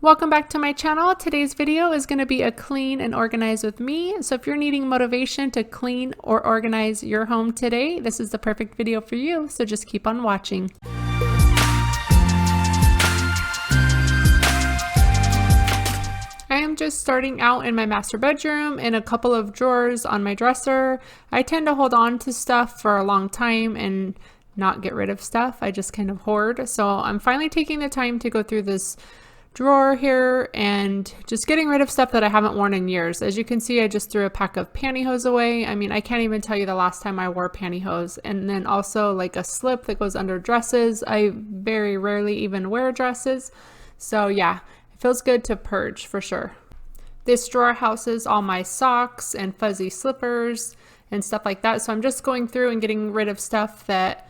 Welcome back to my channel. Today's video is going to be a clean and organize with me. So if you're needing motivation to clean or organize your home today, this is the perfect video for you. So just keep on watching. I am just starting out in my master bedroom in a couple of drawers on my dresser. I tend to hold on to stuff for a long time and not get rid of stuff. I just kind of hoard. So I'm finally taking the time to go through this drawer here and just getting rid of stuff that I haven't worn in years. As you can see, I just threw a pack of pantyhose away. I mean, I can't even tell you the last time I wore pantyhose. And then also like a slip that goes under dresses. I very rarely even wear dresses. So yeah, it feels good to purge for sure. This drawer houses all my socks and fuzzy slippers and stuff like that. So I'm just going through and getting rid of stuff that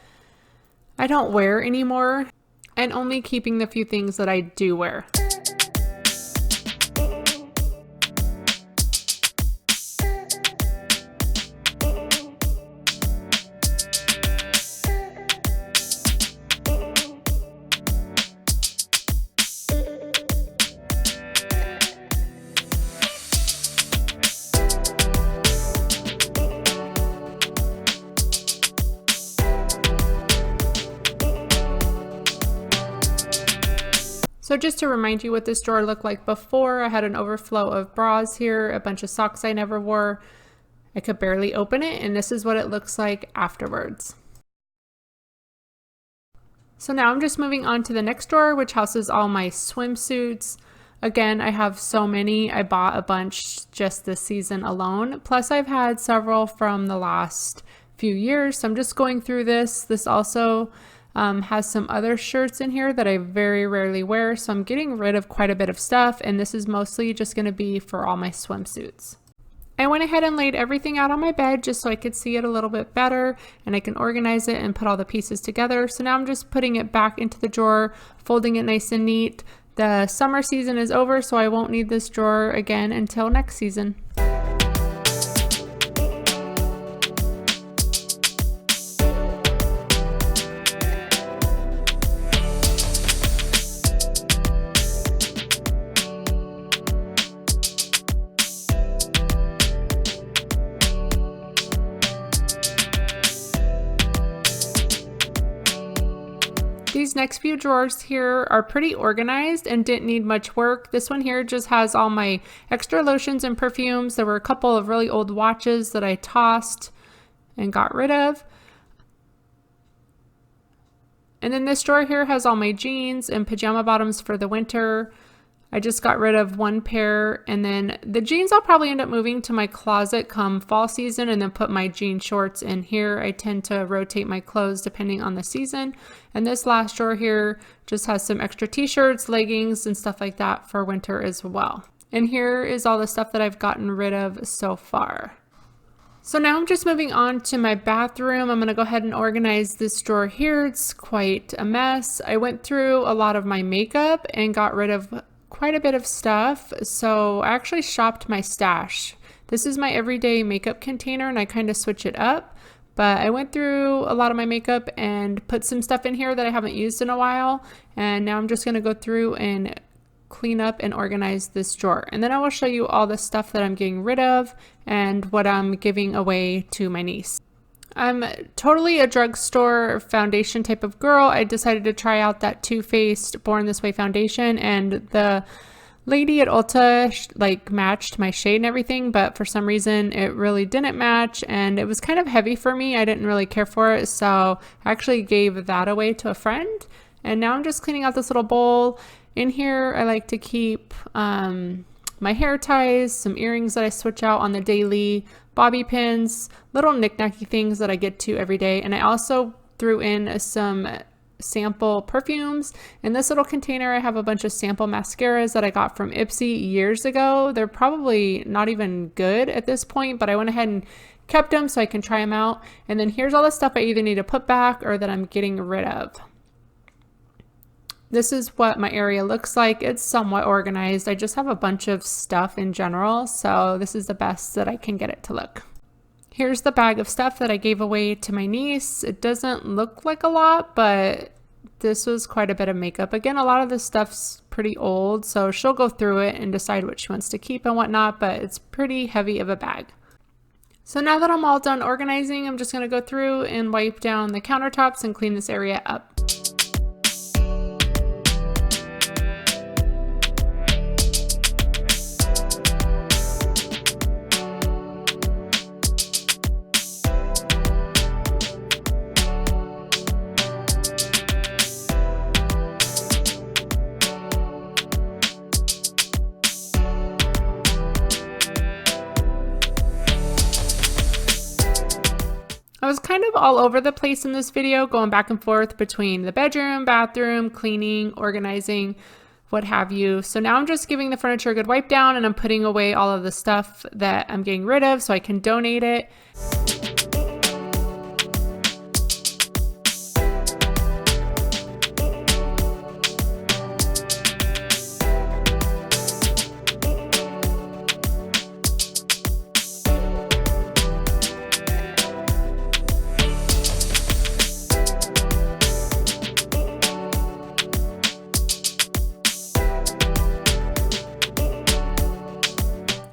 I don't wear anymore, and only keeping the few things that I do wear. So just to remind you what this drawer looked like before, I had an overflow of bras here, a bunch of socks I never wore. I could barely open it, and this is what it looks like afterwards. So now I'm just moving on to the next drawer, which houses all my swimsuits. Again, I have so many. I bought a bunch just this season alone. Plus I've had several from the last few years. So I'm just going through this. This also has some other shirts in here that I very rarely wear, so I'm getting rid of quite a bit of stuff, and this is mostly just going to be for all my swimsuits. I went ahead and laid everything out on my bed just so I could see it a little bit better and I can organize it and put all the pieces together. So now I'm just putting it back into the drawer, folding it nice and neat. The summer season is over, so I won't need this drawer again until next season. These next few drawers here are pretty organized and didn't need much work. This one here just has all my extra lotions and perfumes. There were a couple of really old watches that I tossed and got rid of. And then this drawer here has all my jeans and pajama bottoms for the winter. I just got rid of one pair, and then the jeans I'll probably end up moving to my closet come fall season and then put my jean shorts in here. I tend to rotate my clothes depending on the season. And this last drawer here just has some extra t-shirts, leggings, and stuff like that for winter as well. And here is all the stuff that I've gotten rid of so far. So now I'm just moving on to my bathroom. I'm going to go ahead and organize this drawer here. It's quite a mess. I went through a lot of my makeup and got rid of quite a bit of stuff, so I actually shopped my stash. This is my everyday makeup container and I kind of switch it up, but I went through a lot of my makeup and put some stuff in here that I haven't used in a while, and now I'm just going to go through and clean up and organize this drawer, and then I will show you all the stuff that I'm getting rid of and what I'm giving away to my niece. I'm totally a drugstore foundation type of girl. I decided to try out that Too Faced Born This Way foundation, and the lady at Ulta like matched my shade and everything, but for some reason it really didn't match and it was kind of heavy for me. I didn't really care for it, so I actually gave that away to a friend. And now I'm just cleaning out this little bowl. In here I like to keep my hair ties, some earrings that I switch out on the daily, bobby pins, little knick-knacky things that I get to every day. And I also threw in some sample perfumes. In this little container, I have a bunch of sample mascaras that I got from Ipsy years ago. They're probably not even good at this point, but I went ahead and kept them so I can try them out. And then here's all the stuff I either need to put back or that I'm getting rid of. This is what my area looks like. It's somewhat organized. I just have a bunch of stuff in general, so this is the best that I can get it to look. Here's the bag of stuff that I gave away to my niece. It doesn't look like a lot, but this was quite a bit of makeup. Again, a lot of this stuff's pretty old, so she'll go through it and decide what she wants to keep and whatnot, but it's pretty heavy of a bag. So now that I'm all done organizing, I'm just going to go through and wipe down the countertops and clean this area up. I was kind of all over the place in this video, going back and forth between the bedroom, bathroom, cleaning, organizing, what have you. So now I'm just giving the furniture a good wipe down, and I'm putting away all of the stuff that I'm getting rid of so I can donate it.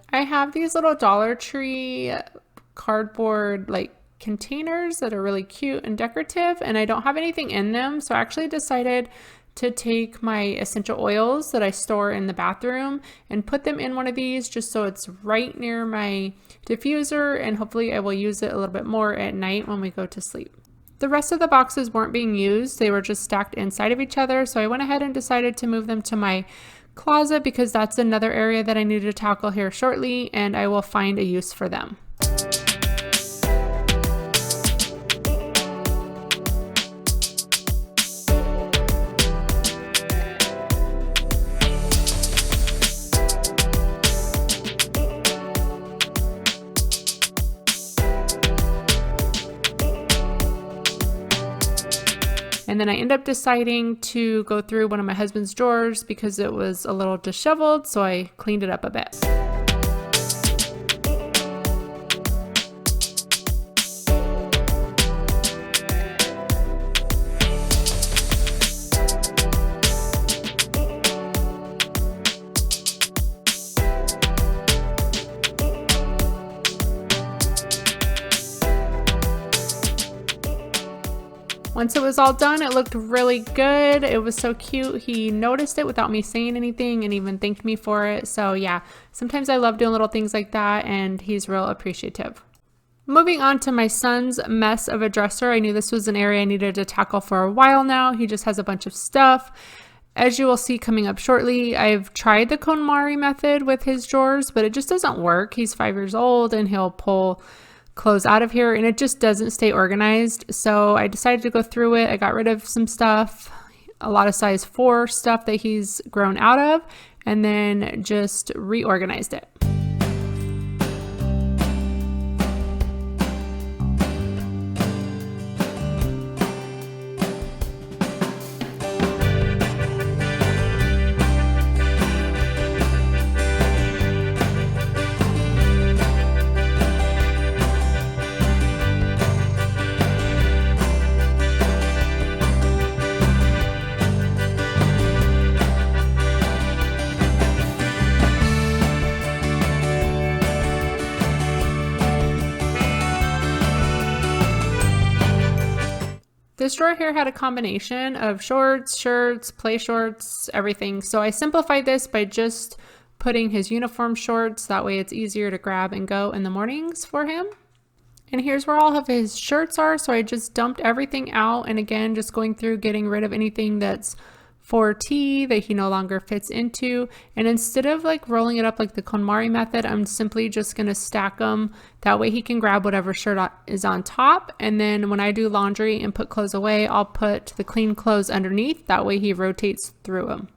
I have these little Dollar Tree cardboard like containers that are really cute and decorative, and I don't have anything in them, so I actually decided to take my essential oils that I store in the bathroom and put them in one of these just so it's right near my diffuser, and hopefully I will use it a little bit more at night when we go to sleep. The rest of the boxes weren't being used, they were just stacked inside of each other, so I went ahead and decided to move them to my closet because that's another area that I need to tackle here shortly, and I will find a use for them. And then I end up deciding to go through one of my husband's drawers because it was a little disheveled, so I cleaned it up a bit. Once it was all done, it looked really good. It was so cute. He noticed it without me saying anything and even thanked me for it. So yeah, sometimes I love doing little things like that, and he's real appreciative. Moving on to my son's mess of a dresser. I knew this was an area I needed to tackle for a while now. He just has a bunch of stuff. As you will see coming up shortly, I've tried the KonMari method with his drawers, but it just doesn't work. He's 5 years old and he'll pull clothes out of here and it just doesn't stay organized. So I decided to go through it. I got rid of some stuff, a lot of size 4 stuff that he's grown out of, and then just reorganized it. This drawer here had a combination of shorts, shirts, play shorts, everything. So I simplified this by just putting his uniform shorts. That way it's easier to grab and go in the mornings for him. And here's where all of his shirts are. So I just dumped everything out. And again, just going through getting rid of anything that's 4T that he no longer fits into. And instead of like rolling it up like the KonMari method, I'm simply just going to stack them. That way he can grab whatever shirt is on top. And then when I do laundry and put clothes away, I'll put the clean clothes underneath. That way he rotates through them.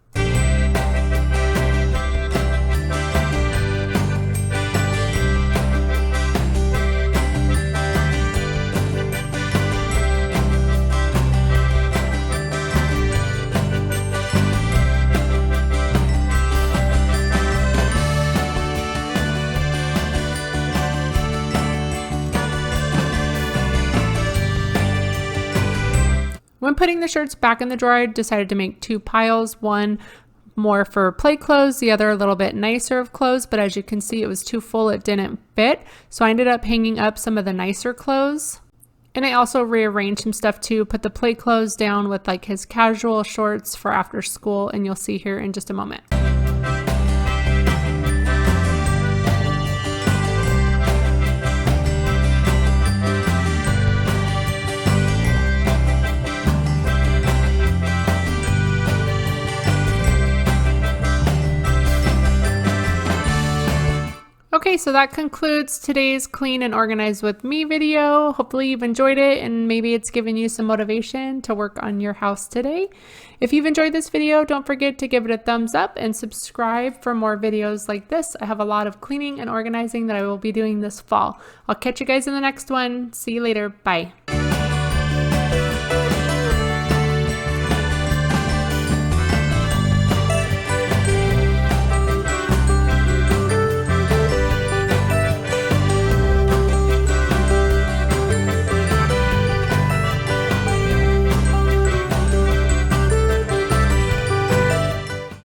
When putting the shirts back in the drawer, I decided to make 2 piles, one more for play clothes, the other a little bit nicer of clothes, but as you can see, it was too full, it didn't fit. So I ended up hanging up some of the nicer clothes. And I also rearranged some stuff too, put the play clothes down with like his casual shorts for after school, and you'll see here in just a moment. Okay, so that concludes today's Clean and Organize with Me video. Hopefully you've enjoyed it and maybe it's given you some motivation to work on your house today. If you've enjoyed this video, don't forget to give it a thumbs up and subscribe for more videos like this. I have a lot of cleaning and organizing that I will be doing this fall. I'll catch you guys in the next one. See you later. Bye.